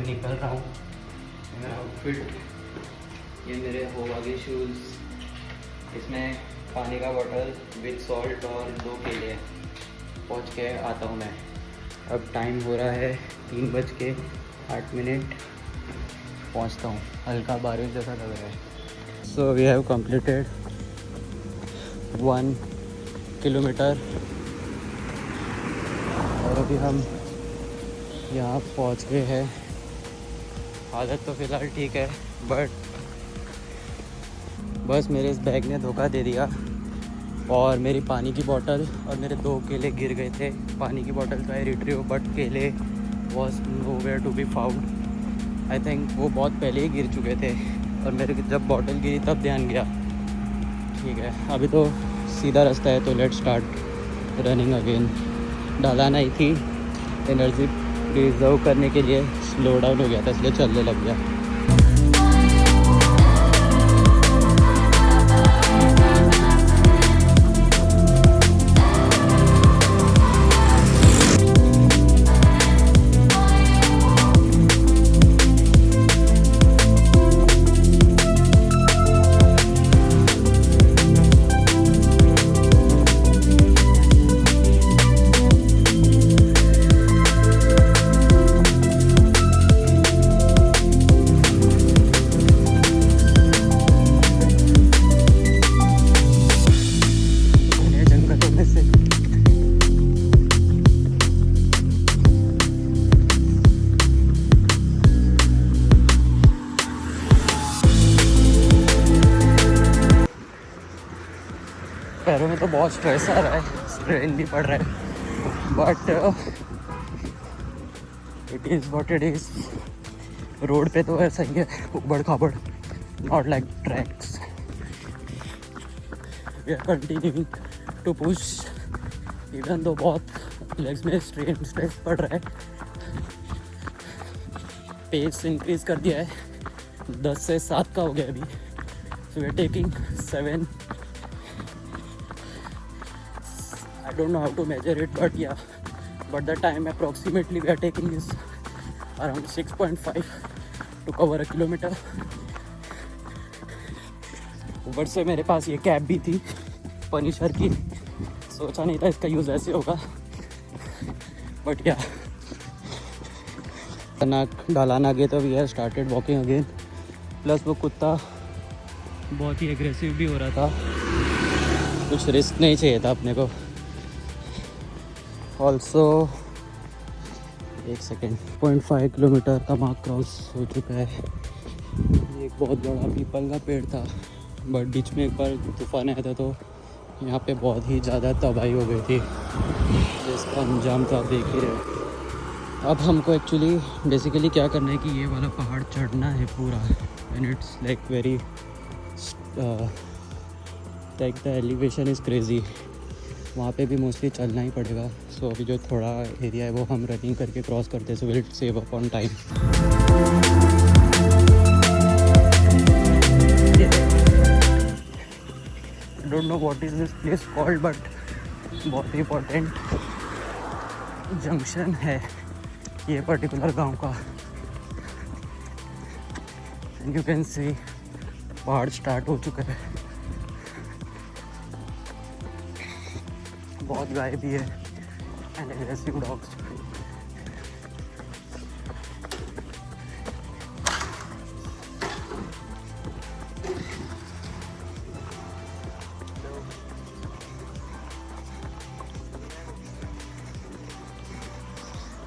मैं निकल रहा हूँ। मेरा आउटफिट, ये मेरे होवागे शूज़, इसमें पानी का बॉटल विद सॉल्ट और 2 केले हैं। पहुँच के आता हूँ मैं। अब टाइम हो रहा है 3:08। पहुँचता हूँ। हल्का बारिश जैसा लग रहा है। So we have completed 1 kilometre और अभी हम यहाँ पहुँच गए हैं। हालत तो फ़िलहाल ठीक है, बट बस मेरे इस बैग ने धोखा दे दिया और मेरी पानी की बोतल और मेरे 2 केले गिर गए थे। पानी की बोतल तो आई रिट्रीव, बट केले was nowhere to be found. I think वो बहुत पहले ही गिर चुके थे और मेरे जब बोतल गिरी तब ध्यान गया। ठीक है, अभी तो सीधा रास्ता है, तो लेट्स स्टार्ट रनिंग अगेन। ढलान आई थी, एनर्जी रिजर्व करने के लिए स्लो डाउन हो गया था, इसलिए चलने लग गया। पैरों में तो बहुत स्ट्रेस आ रहा है, स्ट्रेन भी पड़ रहा है, but it is what it is. Road पे तो ऐसा ही है, उबड़ खाबड़, not like tracks. We are continuing to push even though बहुत लेग्स में स्ट्रेस पड़ रहा है। पेस इंक्रीज कर दिया है, 10 से 7 का हो गया अभी। So we are taking 7। I don't know how to measure it, but the time approximately we are taking is around 6.5 to cover a kilometer. ऊपर से मेरे पास ये कैप भी थी पनिशर की, सोचा नहीं था इसका यूज़ ऐसे होगा, बट या ढलान आगे तो we have started walking again. Plus वो कुत्ता बहुत ही एग्रेसिव भी हो रहा था, कुछ रिस्क नहीं चाहिए था अपने को। ऑल्सो 1 सेकेंड, 0.5 किलोमीटर का मार्क क्रॉस हो चुका है। ये एक बहुत बड़ा पीपल का पेड़ था, बट बीच में एक बार तूफान आया था तो यहाँ पे बहुत ही ज़्यादा तबाही हो गई थी, जिसका अंजाम तो आप देख ही रहे। अब हमको एक्चुअली बेसिकली क्या करना है कि ये वाला पहाड़ चढ़ना है पूरा, and it's like very like the elevation is crazy. वहाँ पे भी मोस्टली चलना ही पड़ेगा। सो अभी जो थोड़ा एरिया है वो हम रनिंग करके क्रॉस करते हैं, so will save up on time. I don't know what is this place called, but बहुत ही इम्पोर्टेंट जंक्शन है ये पर्टिकुलर गांव का। एंड यू कैन सी पहाड़ स्टार्ट हो चुका है। बहुत गाय भी है and aggressive dogs.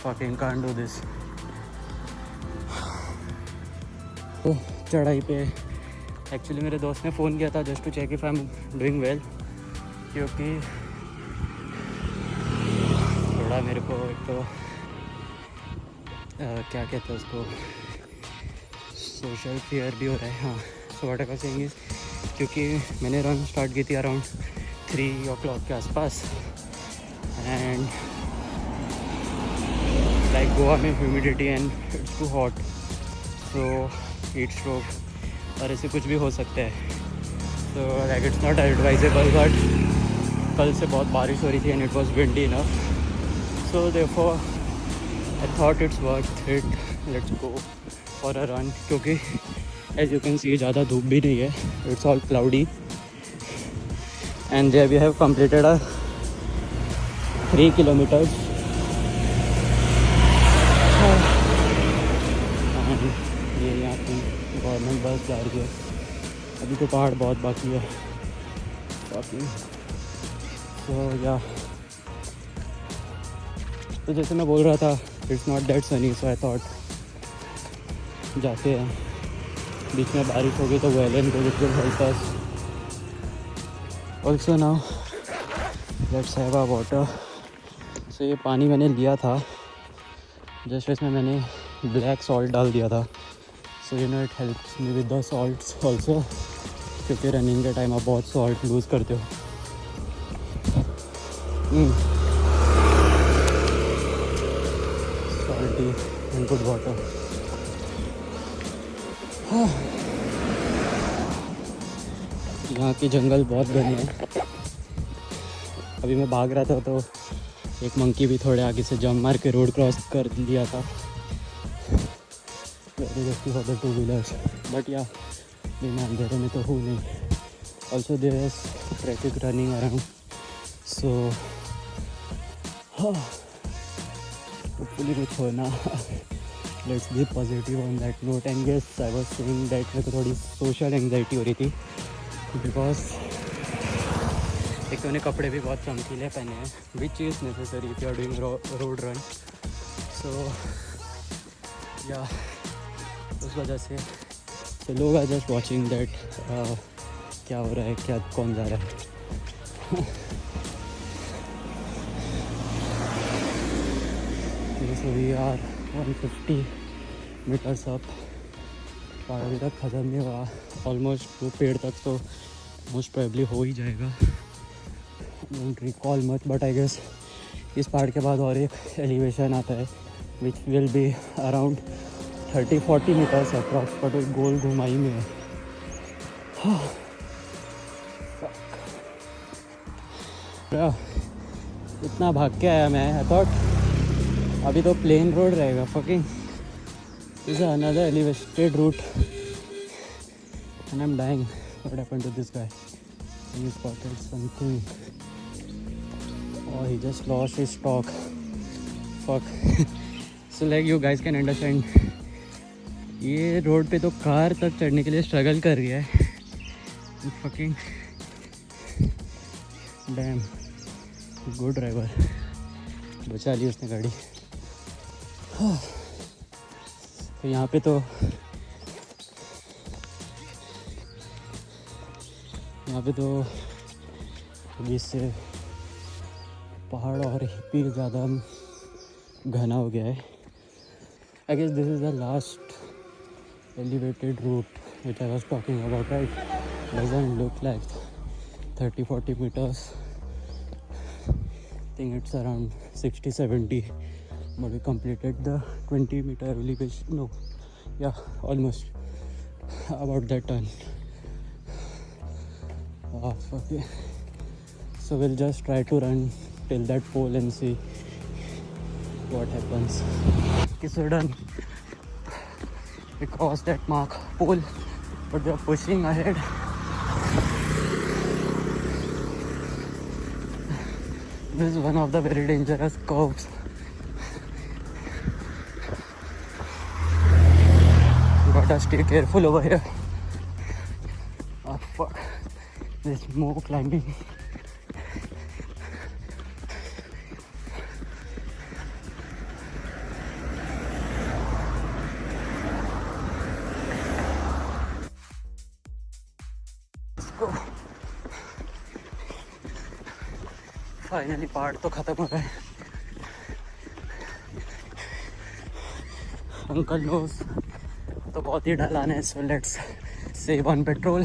Fucking can't do this. तो चढ़ाई पे एक्चुअली मेरे दोस्त ने फ़ोन किया था just to check if I am doing well, क्योंकि थोड़ा मेरे को एक तो क्या कहते हैं उसको, सोशल फियर भी हो रहा है। हाँ, so what I was saying is, क्योंकि मैंने रन स्टार्ट की थी अराउंड 3 o'clock के आसपास, एंड लाइक गोवा में humidity and it's too hot, so heat stroke और ऐसे कुछ भी हो सकता है। So like it's not advisable, but कल से बहुत बारिश हो रही थी and it was windy enough, so therefore I thought it's worth it. Let's go for a run क्योंकि as you can see ज़्यादा धूप भी नहीं है. It's all cloudy. And there we have completed a 3 kilometers. And ये यहाँ पे government बस जा रही है. अभी तो पहाड़ बहुत बाकी है. तो या तो जैसे मैं बोल रहा था it's not that sunny so I thought जाते हैं. बीच में बारिश होगी तो well and good, it will help us. Also now let's have a water. So ये पानी मैंने लिया था जस्ट इसमें मैंने ब्लैक सॉल्ट डाल दिया था. So you know it helps me with the salts also क्योंकि रनिंग के टाइम आप बहुत सॉल्ट लूज़ करते हो. Salty and good water. यहाँ की जंगल बहुत घने हैं. अभी मैं भाग रहा था तो एक मंकी भी थोड़े आगे से जंप मार के रोड क्रॉस कर दिया था. Very risky for the 2 wheelers but या बिना अंधेरे में तो हूँ नहीं. Also there is traffic running around so hopefully कुछ होना. Let's be positive on that note. And yes I was saying that मेरे को थोड़ी सोशल एंग्जाइटी हो रही थी बिकॉज एक तो उन्हें कपड़े भी बहुत चमकीले पहने हैं which is necessary if you are doing road run. So या उस वजह से तो लोग आर जस्ट वॉचिंग दैट क्या हो रहा है, क्या कौन जा रहा है. सो वी आर 150 मीटर्स अप. और अभी तक ख़त्म नहीं हुआ. ऑलमोस्ट वो पेड़ तक तो मोस्ट प्रोबेबली हो ही जाएगा. Don't recall much but I guess इस पहाड़ के बाद और एक एलिवेशन आता है which will be around 30-40 metres approx. But एक गोल घुमाई में है. इतना भाग के आया मैं. आई थॉट अभी तो प्लेन रोड रहेगा. Fucking this is another elevated route and I am dying. What happened to this guy? He spotted something. Oh, he just lost his stock. Fuck. So like you guys can understand, ये road पे तो car तक चढ़ने के लिए struggle कर रही है. Fucking damn. Good driver. बचा ली उसने गाड़ी. तो यहाँ पे तो अभी इससे पहाड़ और भी ज़्यादा घना हो गया है. I guess this is the last elevated route which I was talking about. Right, doesn't look like 30-40 meters. Think it's around 60-70 but we completed the 20-meter elevation. No, yeah, almost about that turn. Okay, so we'll just try to run till that pole and see what happens. Okay, so done. We crossed that mark pole but we are pushing ahead. This is one of the very dangerous curves. Gotta stay careful over here. Oh fuck, there's more climbing. Let's go. Finally पहाड़ तो ख़त्म हो गए. Uncle knows तो बहुत ही ढलान है. So let's save on petrol.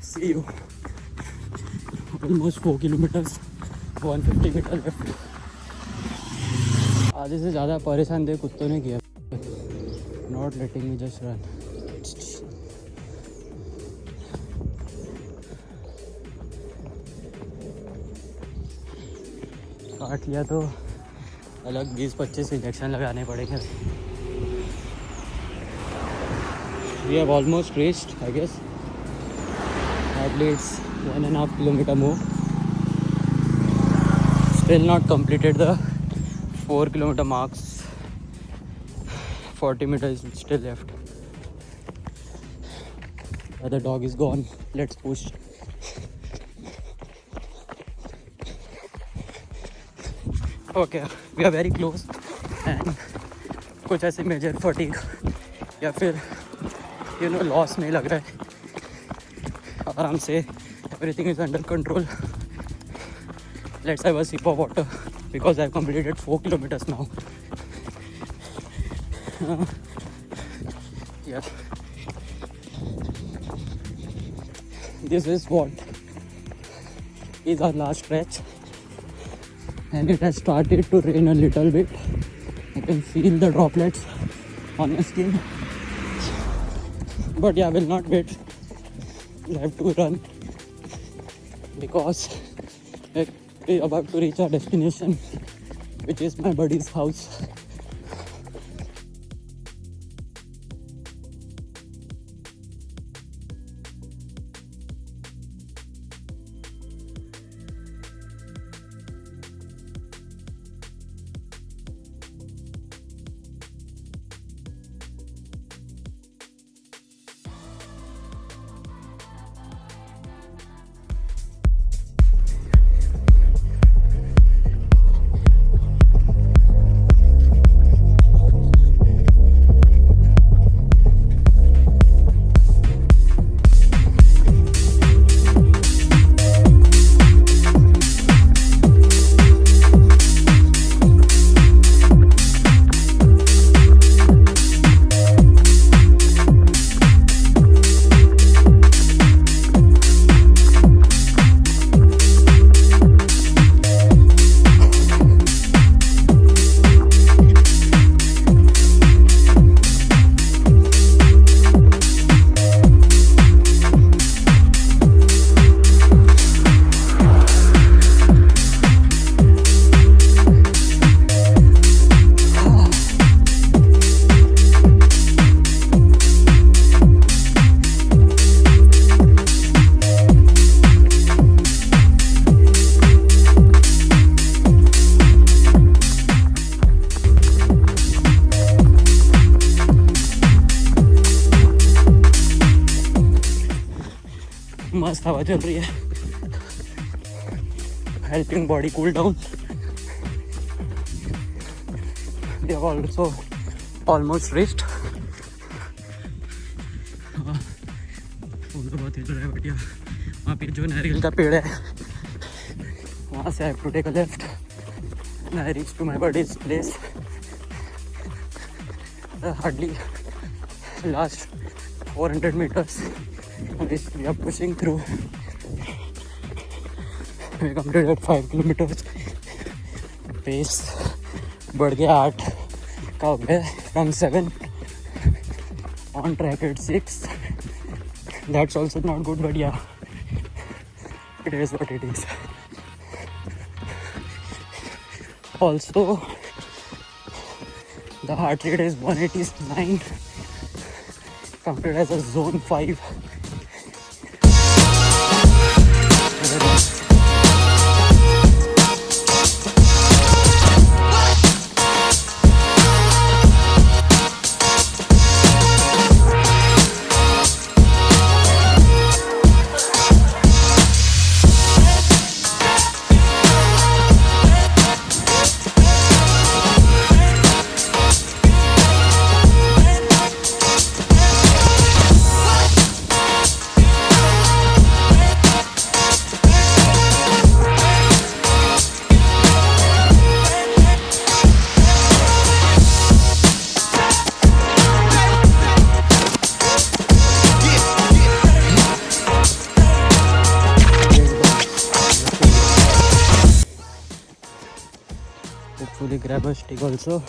See you. Almost 4 kilometers, 150 meter left. आधे से ज़्यादा परेशान थे कुत्तों ने किया. Not letting me just run. काट लिया तो अलग 20-25 इंजेक्शन लगाने पड़ेंगे। We have almost reached I guess at least 1.5 kilometer more. Still not completed the 4 kilometer marks. 40 meters still left. The other dog is gone. Let's push. Okay, we are very close. And कुछ ऐसे major fatigue या फिर loss नहीं लग रहा है. आराम से everything is under control. Let's have a sip of water because I've completed 4 kilometers now. Yeah. This is what is our last stretch, and it has started to rain a little bit. I can feel the droplets on my skin, but yeah, I will not wait. I have to run because we're about to reach our destination, which is my buddy's house. मस्त हवा चल रही है, helping body cool down. We have also almost reached. फूल बहुत हिल रहा है बढ़िया. वहाँ पे जो नारियल का पेड़ है वहाँ से I have to take a left and I reach to my buddy's place. Hardly last 400 meters. We are pushing through. We completed 5 kilometers. Pace बढ़ गया 8 का हो गया from 7. On track at 6. That's also not good, but yeah, it is what it is. Also, the heart rate is 189. Counted as a zone 5. Hopefully grab a stick also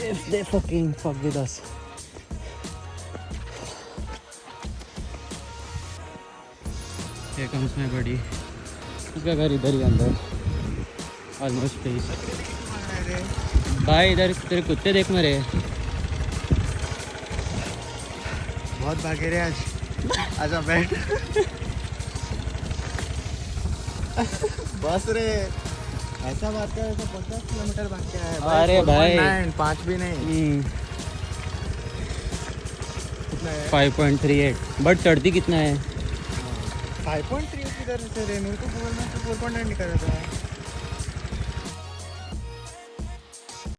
if they fucking fuck with us. Here comes my buddy. उसका घर इधर ही अंदर. Almost please भाई, इधर तेरे कुत्ते देख मरे। बहुत भागे रे आज। आजा बैठ। बस रे, ऐसा बात कर, ऐसा 50 किलोमीटर भाग के आया। अरे भाई 5 भी नहीं। कितना है? 5.38 बट चढ़ती कितना है? 5.3 किधर से रे? मेरे को गूगल मैप पे 4.9 दिखा रहा था।